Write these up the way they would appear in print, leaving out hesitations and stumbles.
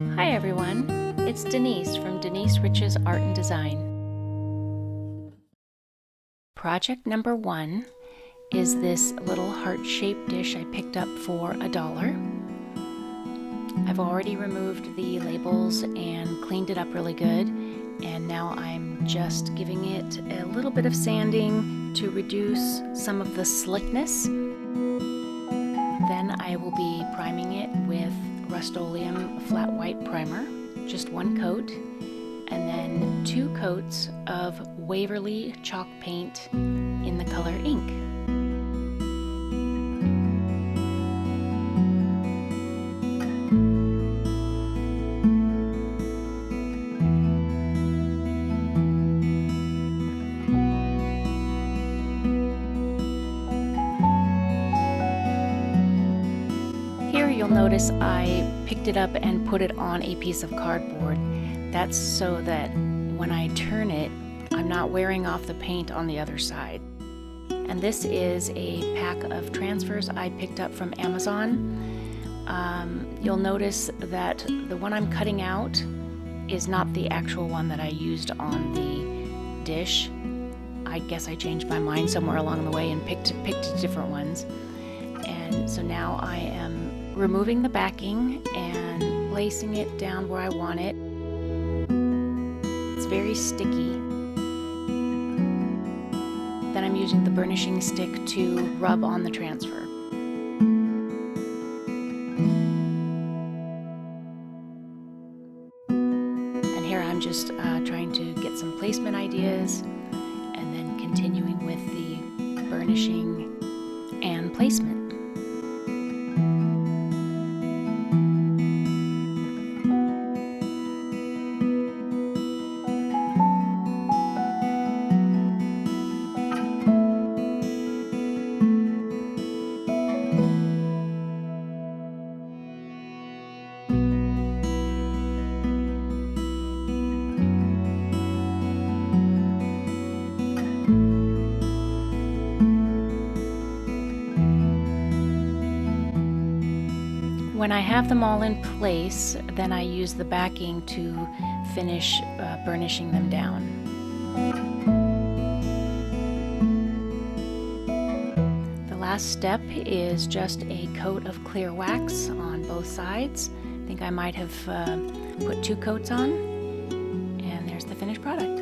Hi everyone, it's Denise from Denise Rich's Art and Design. Project number 1 is this little heart-shaped dish I picked up for $1. I've already removed the labels and cleaned it up really good, and now I'm just giving it a little bit of sanding to reduce some of the slickness. Then I will be priming it with RUSTOLEUM flat white primer, just 1 coat, and then 2 coats of WAVERLY chalk paint in the color ink. You'll notice I picked it up and put it on a piece of cardboard. That's so that when I turn it, I'm not wearing off the paint on the other side. And this is a pack of transfers I picked up from Amazon. You'll notice that the one I'm cutting out is not the actual one that I used on the dish. I guess I changed my mind somewhere along the way and picked different ones. And so now I am removing the backing and placing it down where I want it. It's very sticky. Then I'm using the burnishing stick to rub on the transfer. And here I'm just trying to get some placement ideas and then continuing with the burnishing and placement. When I have them all in place, then I use the backing to finish burnishing them down. The last step is just a coat of clear wax on both sides. I think I might have put 2 coats on, and there's the finished product.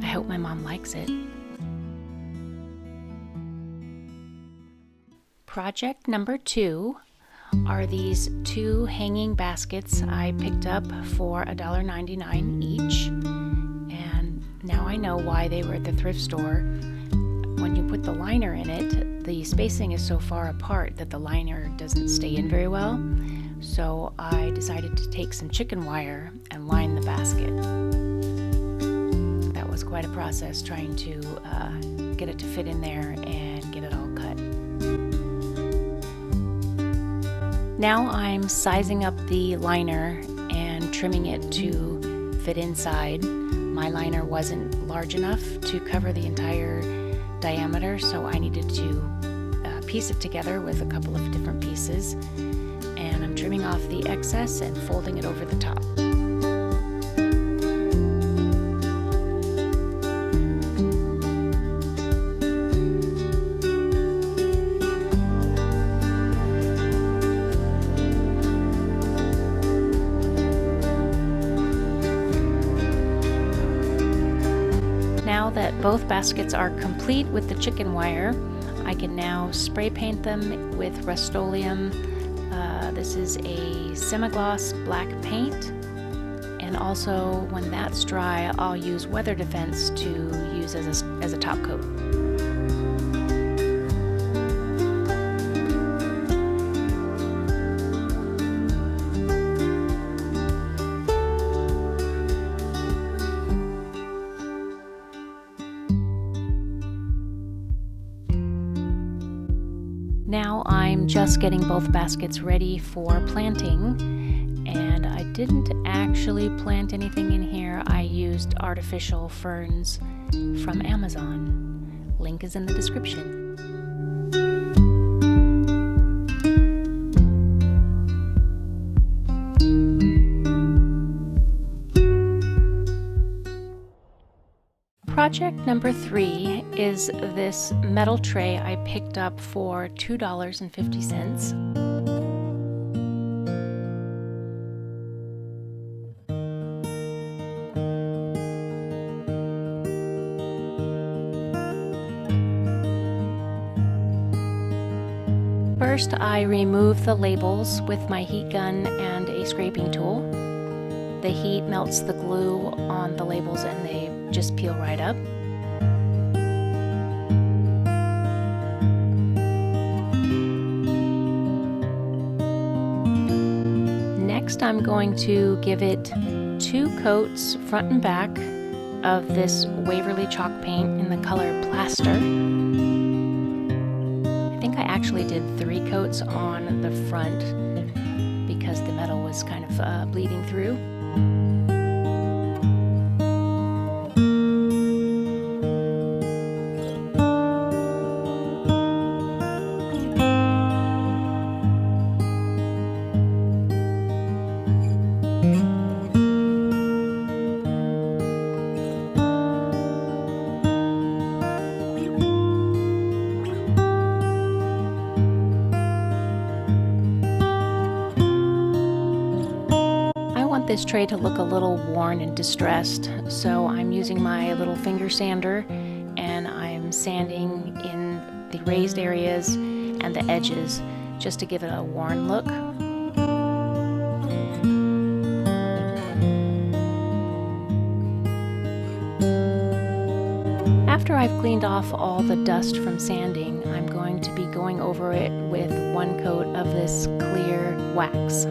I hope my mom likes it. Project number 2 are these 2 hanging baskets I picked up for $1.99 each. And now I know why they were at the thrift store. When you put the liner in it, the spacing is so far apart that the liner doesn't stay in very well. So I decided to take some chicken wire and line the basket. That was quite a process trying to get it to fit in there and get it all cut. Now I'm sizing up the liner and trimming it to fit inside. My liner wasn't large enough to cover the entire diameter, so I needed to piece it together with a couple of different pieces. And I'm trimming off the excess and folding it over the top. Now that both baskets are complete with the chicken wire, I can now spray paint them with RUSTOLEUM. This is a semi-gloss black paint, and also when that's dry, I'll use Weather Defense to use as a top coat. Now I'm just getting both baskets ready for planting, and I didn't actually plant anything in here. I used artificial ferns from Amazon. Link is in the description. Project number 3 is this metal tray I picked up for $2.50. First, I remove the labels with my heat gun and a scraping tool. The heat melts the glue on the labels and they just peel right up. Next, I'm going to give it 2 coats front and back of this Waverly chalk paint in the color Plaster. I think I actually did 3 coats on the front because the metal was kind of bleeding through. This tray to look a little worn and distressed, so I'm using my little finger sander and I'm sanding in the raised areas and the edges just to give it a worn look. After I've cleaned off all the dust from sanding, I'm going to be going over it with 1 coat of this clear wax.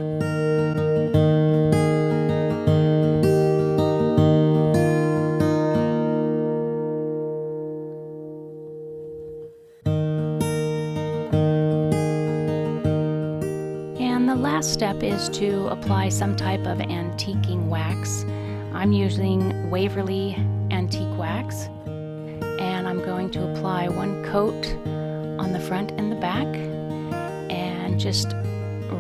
The last step is to apply some type of antiquing wax. I'm using Waverly antique wax, and I'm going to apply 1 coat on the front and the back and just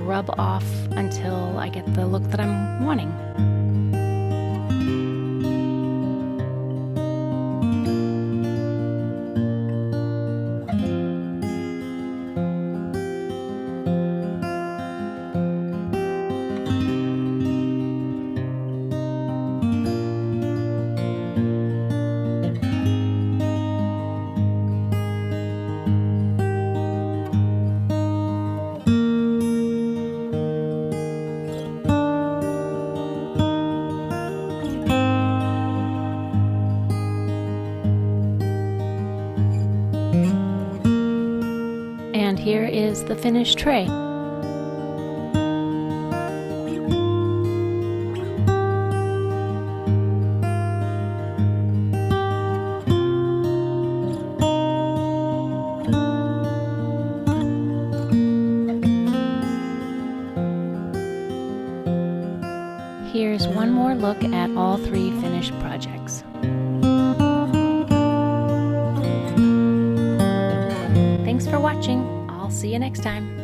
rub off until I get the look that I'm wanting. And here is the finished tray. Here's one more look at all 3 finished projects. Thanks for watching. I'll see you next time.